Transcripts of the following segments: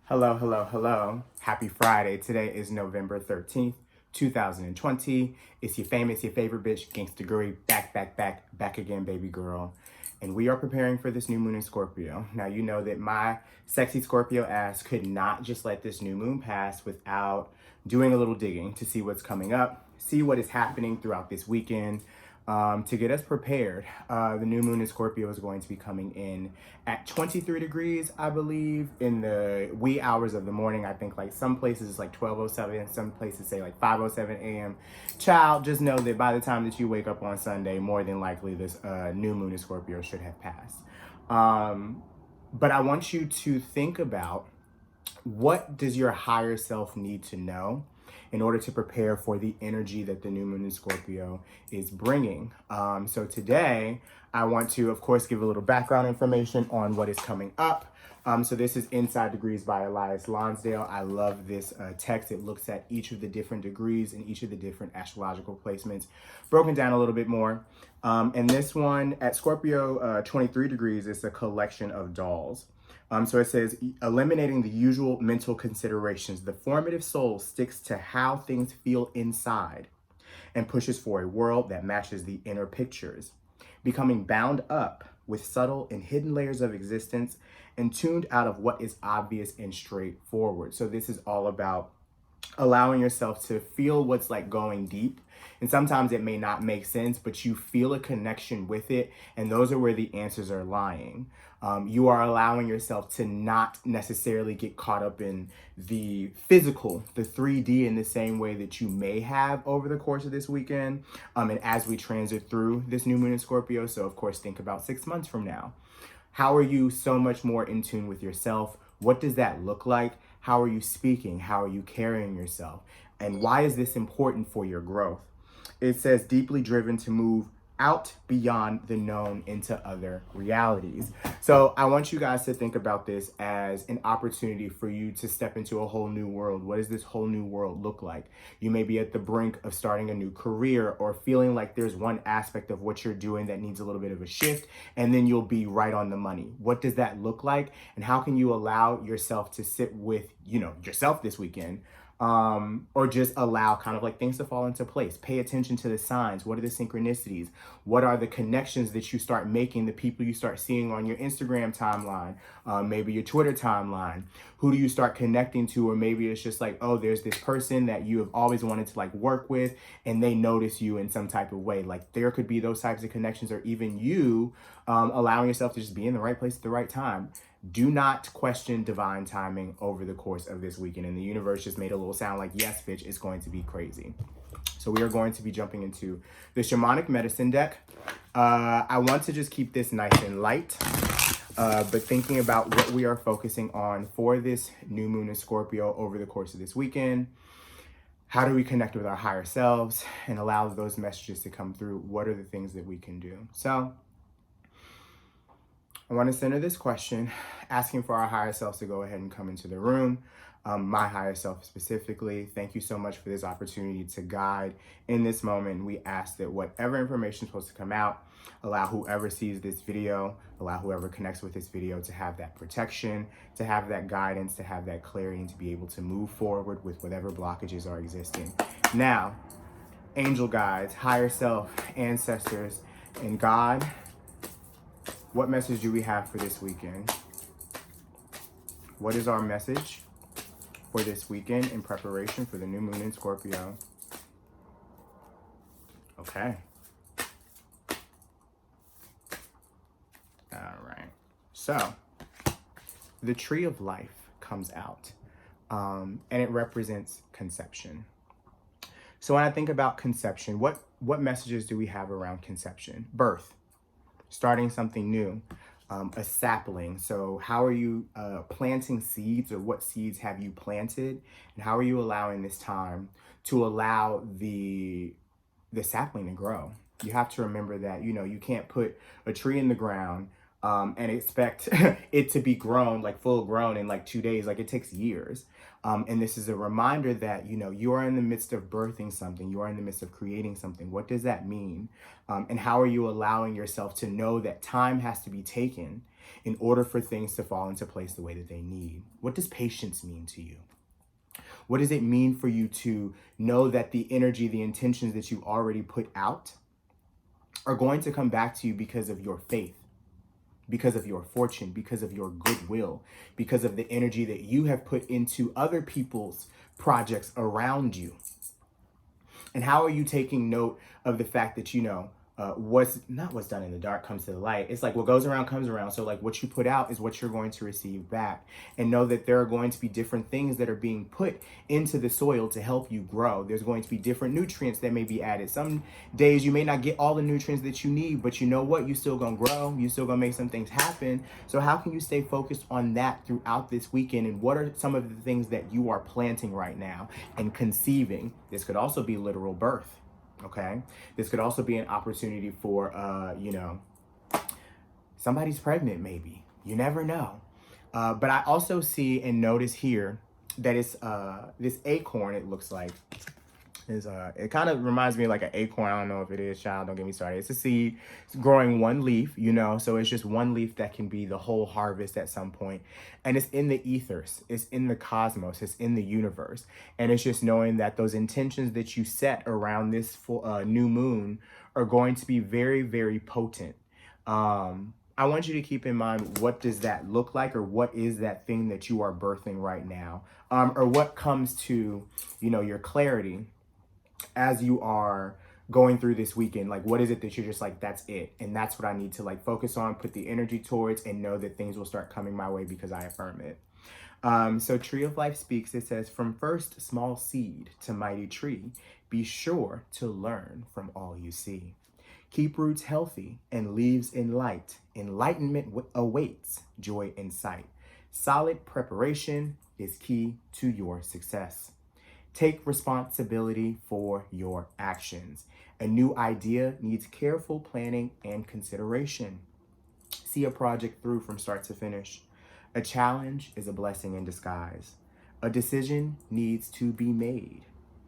Hello, hello, hello. Happy Friday. Today is November 13th, 2020. It's your famous, your favorite bitch, Gangsta Guri, back again, baby girl. And we are preparing for this new moon in Scorpio. Now, you know that my sexy Scorpio ass could not just let this new moon pass without doing a little digging to see what's coming up, see what is happening throughout this weekend, to get us prepared. The new moon in Scorpio is going to be coming in at 23 degrees, I believe, in the wee hours of the morning. I think like some places it's like 12:07, some places say like 5:07 a.m. Child, just know that by the time that you wake up on Sunday, more than likely this new moon in Scorpio should have passed. But I want you to think about, what does your higher self need to know in order to prepare for the energy that the new moon in Scorpio is bringing? So today, I want to, of course, give a little background information on what is coming up. So this is Inside Degrees by Elias Lonsdale. I love this text. It looks at each of the different degrees and each of the different astrological placements, broken down a little bit more. And this one at Scorpio 23 degrees is a collection of dolls. So it says, eliminating the usual mental considerations, the formative soul sticks to how things feel inside and pushes for a world that matches the inner pictures, becoming bound up with subtle and hidden layers of existence and tuned out of what is obvious and straightforward. So this is all about allowing yourself to feel what's like going deep. And sometimes it may not make sense, but you feel a connection with it. And those are where the answers are lying. You are allowing yourself to not necessarily get caught up in the physical, the 3D, in the same way that you may have over the course of this weekend. And as we transit through this new moon in Scorpio, so of course, think about 6 months from now. How are you so much more in tune with yourself? What does that look like? How are you speaking? How are you carrying yourself? And why is this important for your growth? It says, deeply driven to move out beyond the known into other realities. So I want you guys to think about this as an opportunity for you to step into a whole new world. What does this whole new world look like? You may be at the brink of starting a new career or feeling like there's one aspect of what you're doing that needs a little bit of a shift, and then you'll be right on the money. What does that look like? And how can you allow yourself to sit with, yourself this weekend? Or just allow kind of like things to fall into place. Pay attention to the signs. What are the synchronicities? What are the connections that you start making, the people you start seeing on your Instagram timeline, maybe your Twitter timeline? Who do you start connecting to? Or maybe it's just like, oh, there's this person that you have always wanted to like work with and they notice you in some type of way. Like there could be those types of connections, or even you allowing yourself to just be in the right place at the right time. Do not question divine timing over the course of this weekend. And the universe just made a little sound like, yes, bitch, it's going to be crazy. So we are going to be jumping into the shamanic medicine deck. I want to just keep this nice and light, but thinking about what we are focusing on for this new moon in Scorpio over the course of this weekend. How do we connect with our higher selves and allow those messages to come through? What are the things that we can do? So I want to center this question, asking for our higher selves to go ahead and come into the room. My higher self specifically, thank you so much for this opportunity to guide in this moment. We ask that whatever information is supposed to come out, allow whoever sees this video, allow whoever connects with this video to have that protection, to have that guidance, to have that clarity, and to be able to move forward with whatever blockages are existing. Now, angel guides, higher self, ancestors, and God, what message do we have for this weekend? What is our message for this weekend in preparation for the new moon in Scorpio? Okay. All right. So the tree of life comes out, and it represents conception. So when I think about conception, what messages do we have around conception? Birth. Starting something new, a sapling. So how are you planting seeds, or what seeds have you planted? And how are you allowing this time to allow the sapling to grow? You have to remember that, you can't put a tree in the ground and expect it to be grown, like full grown in like 2 days. Like it takes years. And this is a reminder that, you know, you are in the midst of birthing something. You are in the midst of creating something. What does that mean? And how are you allowing yourself to know that time has to be taken in order for things to fall into place the way that they need? What does patience mean to you? What does it mean for you to know that the energy, the intentions that you already put out are going to come back to you because of your faith, because of your fortune, because of your goodwill, because of the energy that you have put into other people's projects around you? And how are you taking note of the fact that, you know, what's done in the dark comes to the light? It's like what goes around comes around. So like what you put out is what you're going to receive back. And know that there are going to be different things that are being put into the soil to help you grow. There's going to be different nutrients that may be added. Some days you may not get all the nutrients that you need, but you know what? You still gonna grow. You still gonna make some things happen. So how can you stay focused on that throughout this weekend? And what are some of the things that you are planting right now and conceiving? This could also be literal birth. Okay, this could also be an opportunity for, you know, somebody's pregnant, maybe. You never know. But I also see and notice here that it's this acorn, it looks like, is it kind of reminds me of like an acorn. I don't know if it is, child, don't get me started. It's a seed. It's growing one leaf, you know, so it's just one leaf that can be the whole harvest at some point. And it's in the ethers, it's in the cosmos, it's in the universe. And it's just knowing that those intentions that you set around this new moon are going to be very, very potent. I want you to keep in mind, what does that look like, or what is that thing that you are birthing right now, or what comes to, you know, your clarity as you are going through this weekend. Like, what is it that you're just like, that's it, and that's what I need to like focus on, put the energy towards, and know that things will start coming my way because I affirm it. So Tree of Life speaks. It says, from first small seed to mighty tree, be sure to learn from all you see. Keep roots healthy and leaves in light. Enlightenment awaits, joy in sight. Solid preparation is key to your success. Take responsibility for your actions. A new idea needs careful planning and consideration. See a project through from start to finish. A challenge is a blessing in disguise. A decision needs to be made.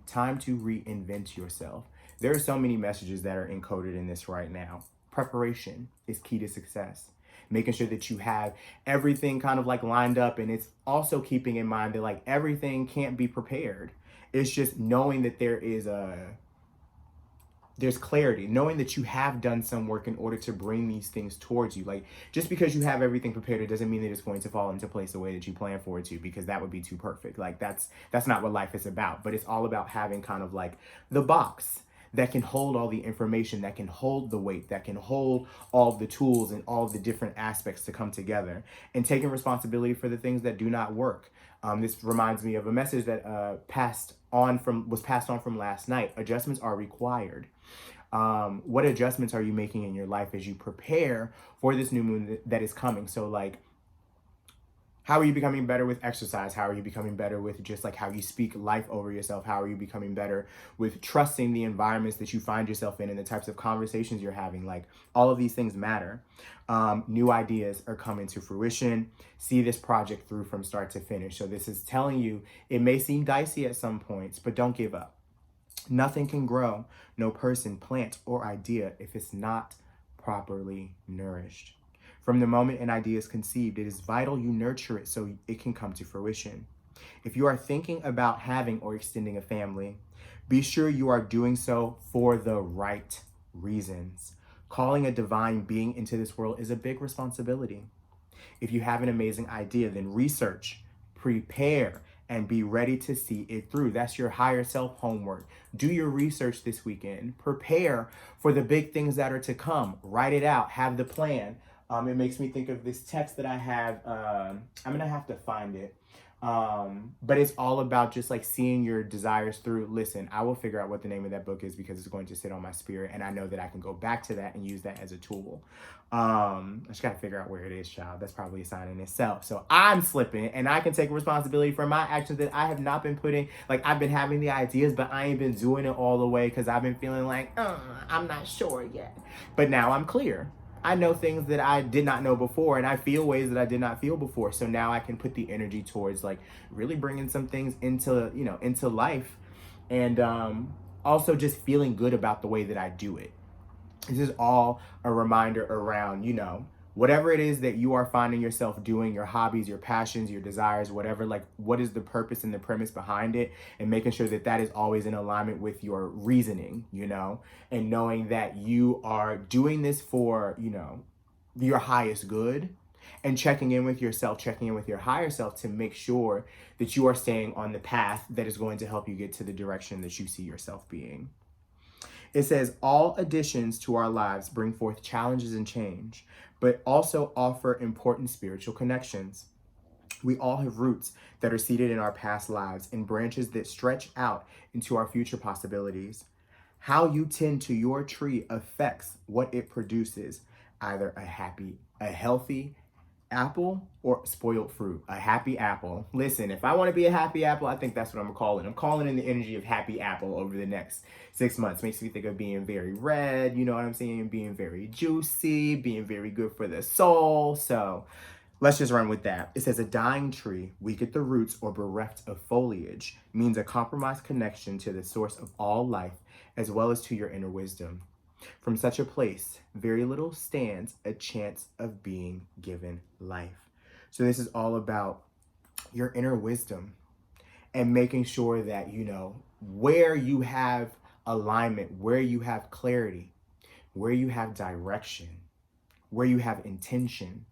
Time to reinvent yourself. There are so many messages that are encoded in this right now. Preparation is key to success. Making sure that you have everything kind of like lined up, and it's also keeping in mind that like everything can't be prepared. It's just knowing that there's clarity, knowing that you have done some work in order to bring these things towards you. Like, just because you have everything prepared, it doesn't mean that it's going to fall into place the way that you plan for it to, because that would be too perfect. Like, that's not what life is about. But it's all about having kind of like the box that can hold all the information, that can hold the weight, that can hold all the tools and all the different aspects to come together, and taking responsibility for the things that do not work. This reminds me of a message that was passed on from last night. Adjustments are required. What adjustments are you making in your life as you prepare for this new moon that is coming? So like, how are you becoming better with exercise? How are you becoming better with just like how you speak life over yourself? How are you becoming better with trusting the environments that you find yourself in and the types of conversations you're having? Like, all of these things matter. New ideas are coming to fruition. See this project through from start to finish. So this is telling you, it may seem dicey at some points, but don't give up. Nothing can grow, no person, plant, or idea if it's not properly nourished. From the moment an idea is conceived, it is vital you nurture it so it can come to fruition. If you are thinking about having or extending a family, be sure you are doing so for the right reasons. Calling a divine being into this world is a big responsibility. If you have an amazing idea, then research, prepare, and be ready to see it through. That's your higher self homework. Do your research this weekend. Prepare for the big things that are to come. Write it out. Have the plan. It makes me think of this text that I have. I'm going to have to find it. But it's all about just like seeing your desires through. Listen, I will figure out what the name of that book is because it's going to sit on my spirit. And I know that I can go back to that and use that as a tool. I just got to figure out where it is, child. That's probably a sign in itself. So I'm slipping, and I can take responsibility for my actions that I have not been putting. Like, I've been having the ideas, but I ain't been doing it all the way because I've been feeling like, I'm not sure yet. But now I'm clear. I know things that I did not know before, and I feel ways that I did not feel before. So now I can put the energy towards like really bringing some things into, into life, and also just feeling good about the way that I do it. This is all a reminder around, whatever it is that you are finding yourself doing, your hobbies, your passions, your desires, whatever, like what is the purpose and the premise behind it, and making sure that that is always in alignment with your reasoning, and knowing that you are doing this for, your highest good, and checking in with yourself, checking in with your higher self to make sure that you are staying on the path that is going to help you get to the direction that you see yourself being. It says, all additions to our lives bring forth challenges and change, but also offer important spiritual connections. We all have roots that are seated in our past lives and branches that stretch out into our future possibilities. How you tend to your tree affects what it produces, either a healthy apple or spoiled fruit. A happy apple. Listen, if I want to be a happy apple, I think that's what I'm calling. I'm calling in the energy of happy apple over the next 6 months. Makes me think of being very red, you know what I'm saying? Being very juicy, being very good for the soul. So let's just run with that. It says a dying tree, weak at the roots or bereft of foliage, means a compromised connection to the source of all life, as well as to your inner wisdom. From such a place, very little stands a chance of being given life. So this is all about your inner wisdom and making sure that, where you have alignment, where you have clarity, where you have direction, where you have intention,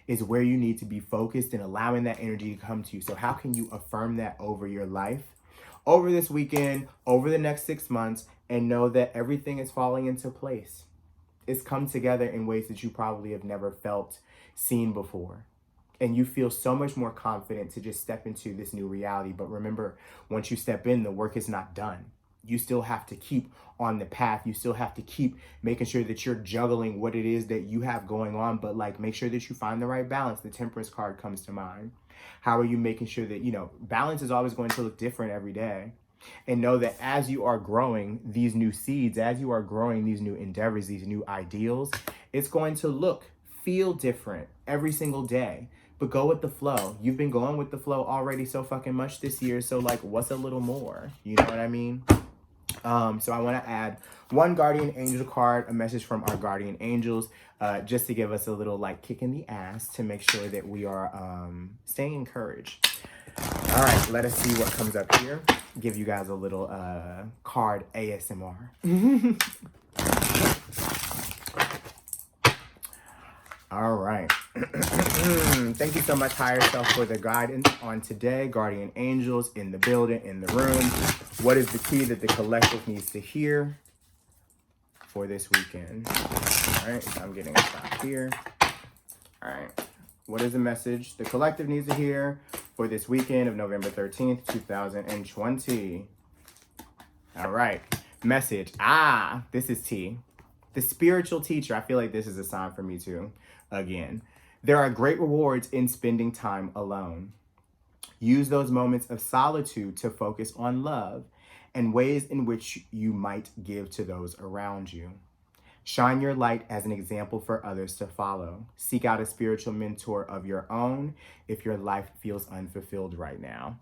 is where you need to be focused and allowing that energy to come to you. So how can you affirm that over your life, over this weekend, over the next 6 months, and know that everything is falling into place? It's come together in ways that you probably have never felt seen before. And you feel so much more confident to just step into this new reality. But remember, once you step in, the work is not done. You still have to keep on the path. You still have to keep making sure that you're juggling what it is that you have going on, but like make sure that you find the right balance. The Temperance card comes to mind. How are you making sure that, balance is always going to look different every day? And know that as you are growing these new seeds, as you are growing these new endeavors, these new ideals, it's going to feel different every single day. But go with the flow. You've been going with the flow already so fucking much this year. So like, what's a little more? You know what I mean? So I want to add one guardian angel card, a message from our guardian angels, just to give us a little like kick in the ass to make sure that we are staying encouraged. All right, let us see what comes up here. Give you guys a little card ASMR. All right. Thank you so much, higher self, for the guidance on today. Guardian angels in the building, in the room. What is the key that the collective needs to hear for this weekend? All right, so I'm getting a stop here. All right. What is the message the collective needs to hear for this weekend of November 13th, 2020? All right. Message. This is T. The spiritual teacher. I feel like this is a sign for me too. Again, there are great rewards in spending time alone. Use those moments of solitude to focus on love and ways in which you might give to those around you. Shine your light as an example for others to follow. Seek out a spiritual mentor of your own if your life feels unfulfilled right now.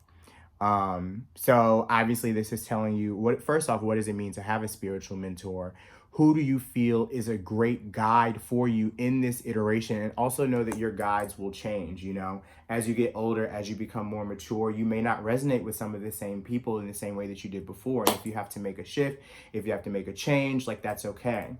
So obviously this is telling you, first off, what does it mean to have a spiritual mentor? Who do you feel is a great guide for you in this iteration? And also know that your guides will change, as you get older, as you become more mature, you may not resonate with some of the same people in the same way that you did before. And if you have to make a shift, if you have to make a change, like that's okay.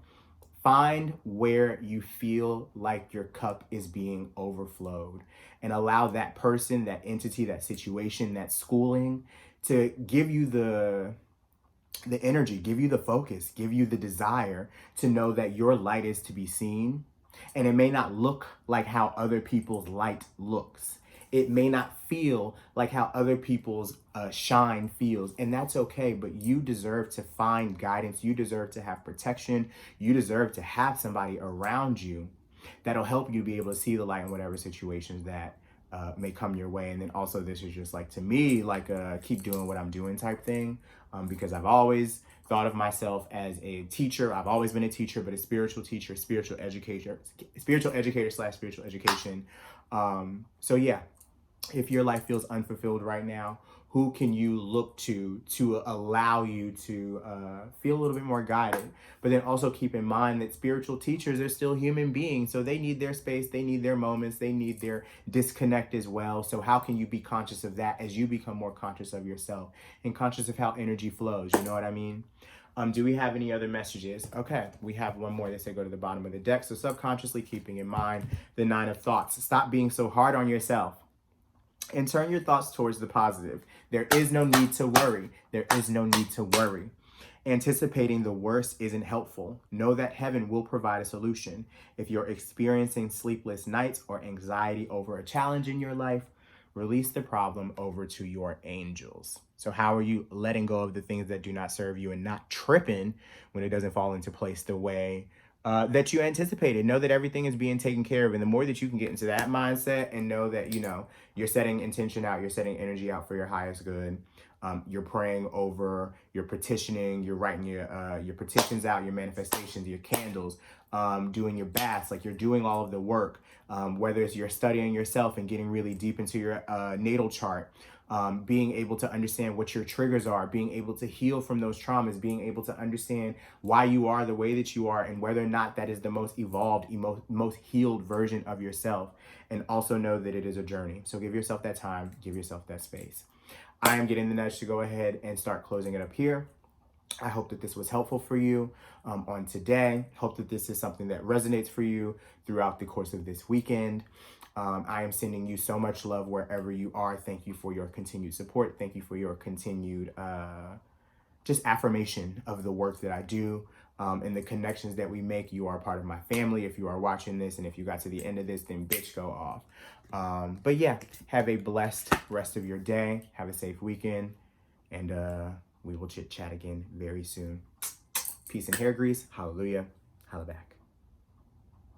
Find where you feel like your cup is being overflowed and allow that person, that entity, that situation, that schooling to give you the energy, give you the focus, give you the desire to know that your light is to be seen. And it may not look like how other people's light looks. It may not feel like how other people's shine feels. And that's okay, but you deserve to find guidance. You deserve to have protection. You deserve to have somebody around you that'll help you be able to see the light in whatever situations that may come your way. And then also this is just like, to me, like a keep doing what I'm doing type thing. Because I've always thought of myself as a teacher. I've always been a teacher, but a spiritual teacher, spiritual educator slash spiritual education. So yeah, if your life feels unfulfilled right now, who can you look to allow you to feel a little bit more guided? But then also keep in mind that spiritual teachers are still human beings. So they need their space, they need their moments, they need their disconnect as well. So how can you be conscious of that as you become more conscious of yourself and conscious of how energy flows? You know what I mean? Do we have any other messages? Okay, we have one more. They say go to the bottom of the deck. So subconsciously keeping in mind the 9 of thoughts. Stop being so hard on yourself and turn your thoughts towards the positive. There is no need to worry. There is no need to worry. Anticipating the worst isn't helpful. Know that heaven will provide a solution. If you're experiencing sleepless nights or anxiety over a challenge in your life, release the problem over to your angels. So how are you letting go of the things that do not serve you and not tripping when it doesn't fall into place the way that you anticipated? Know that everything is being taken care of. And the more that you can get into that mindset and know that, you're setting intention out, you're setting energy out for your highest good. You're praying over, you're petitioning, you're writing your petitions out, your manifestations, your candles, doing your baths, like you're doing all of the work, whether it's you're studying yourself and getting really deep into your natal chart, being able to understand what your triggers are, being able to heal from those traumas, being able to understand why you are the way that you are and whether or not that is the most evolved, most healed version of yourself. And also know that it is a journey. So give yourself that time, give yourself that space. I am getting the nudge to go ahead and start closing it up here. I hope that this was helpful for you on today. Hope that this is something that resonates for you throughout the course of this weekend. I am sending you so much love wherever you are. Thank you for your continued support. Thank you for your continued just affirmation of the work that I do and the connections that we make. You are part of my family. If you are watching this and if you got to the end of this, then bitch, go off. But yeah, have a blessed rest of your day. Have a safe weekend. And we will chit chat again very soon. Peace and hair grease. Hallelujah. Holla back.